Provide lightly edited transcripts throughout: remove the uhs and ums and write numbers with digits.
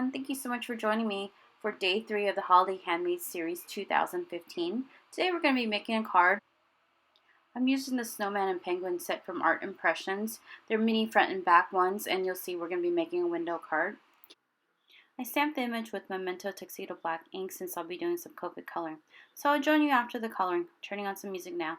everyone. Thank you so much for joining me for day 3 of the Holiday Handmade Series 2015. Today we're going to be making a card. I'm using the snowman and penguin set from Art Impressions. They're mini front and back ones, and you'll see we're going to be making a window card. I stamped the image with Memento Tuxedo Black ink since I'll be doing some Copic coloring. So I'll join you after the coloring. Turning on some music now.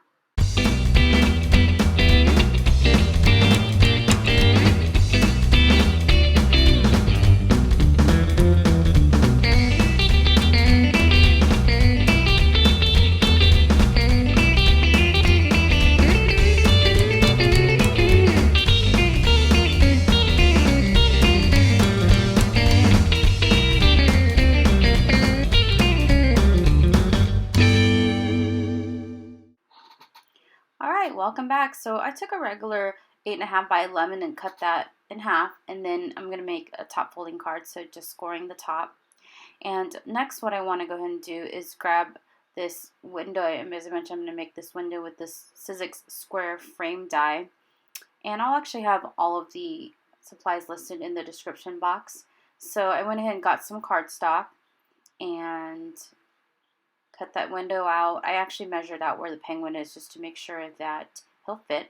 Alright, welcome back. So I took a regular 8.5 by 11 and cut that in half, and then I'm going to make a top folding card, so just scoring the top. And next what I want to go ahead and do is grab this window. As I mentioned, I'm going to make this window with this Sizzix square frame die. And I'll actually have all of the supplies listed in the description box. So I went ahead and got some cardstock and cut that window out. I actually measured out where the penguin is just to make sure that he'll fit.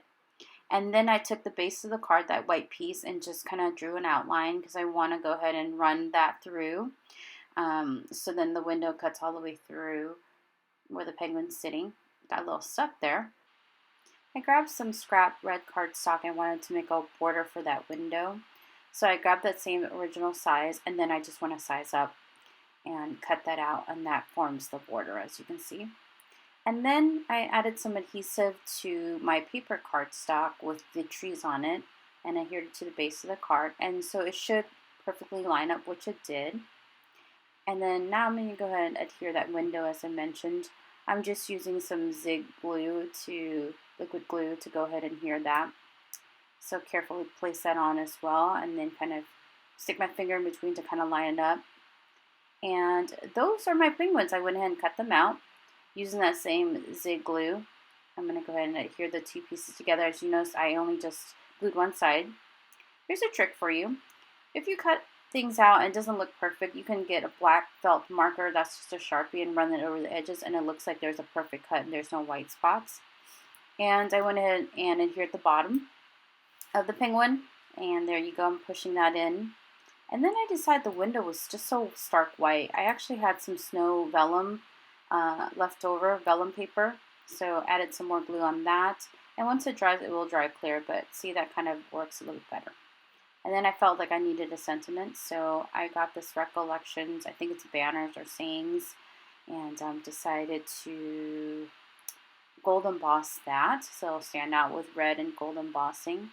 And then I took the base of the card, that white piece, and just kind of drew an outline because I want to go ahead and run that through. So then the window cuts all the way through where the penguin's sitting. Got a little stuck there. I grabbed some scrap red cardstock. I wanted to make a border for that window. So I grabbed that same original size, and then I just want to size up and cut that out, and that forms the border, as you can see. And then I added some adhesive to my paper cardstock with the trees on it, and I adhered it to the base of the card, and so it should perfectly line up, which it did. And then now I'm going to go ahead and adhere that window. As I mentioned, I'm just using some zig glue liquid glue to go ahead and adhere that. So carefully place that on as well, and then kind of stick my finger in between to kind of line it up. And those are my penguins. I went ahead and cut them out using that same zig glue. I'm going to go ahead and adhere the two pieces together. As you notice, I only just glued one side. Here's a trick for you. If you cut things out and it doesn't look perfect, you can get a black felt marker, that's just a Sharpie, and run it over the edges, and it looks like there's a perfect cut and there's no white spots. And I went ahead and adhered the bottom of the penguin, and there you go. I'm pushing that in. And then I decided the window was just so stark white. I actually had some snow vellum left over, vellum paper, so added some more glue on that. And once it dries, it will dry clear, but see, that kind of works a little better. And then I felt like I needed a sentiment, so I got this Recollections, I think it's banners or sayings, and decided to gold emboss that, so it'll stand out with red and gold embossing.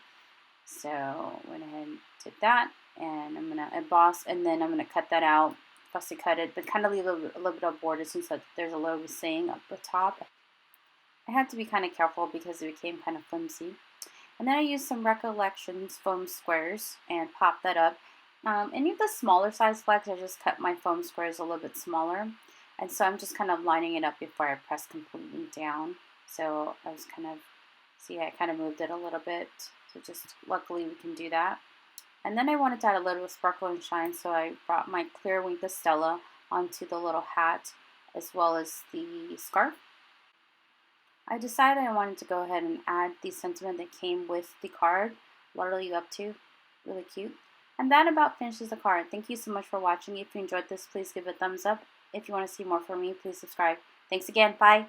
So went ahead and did that. And I'm going to emboss, and then I'm going to cut that out, fussy cut it, but kind of leave a little bit of border since there's a little saying up the top. I had to be kind of careful because it became kind of flimsy. And then I used some Recollections foam squares and popped that up. Any of the smaller size flags, I just cut my foam squares a little bit smaller. And so I'm just kind of lining it up before I press completely down. So I was kind of, see, I kind of moved it a little bit. So just luckily we can do that. And then I wanted to add a little sparkle and shine, so I brought my clear Wink of Stella onto the little hat as well as the scarf. I decided I wanted to go ahead and add the sentiment that came with the card. What are you up to? Really cute. And that about finishes the card. Thank you so much for watching. If you enjoyed this, please give it a thumbs up. If you want to see more from me, please subscribe. Thanks again. Bye.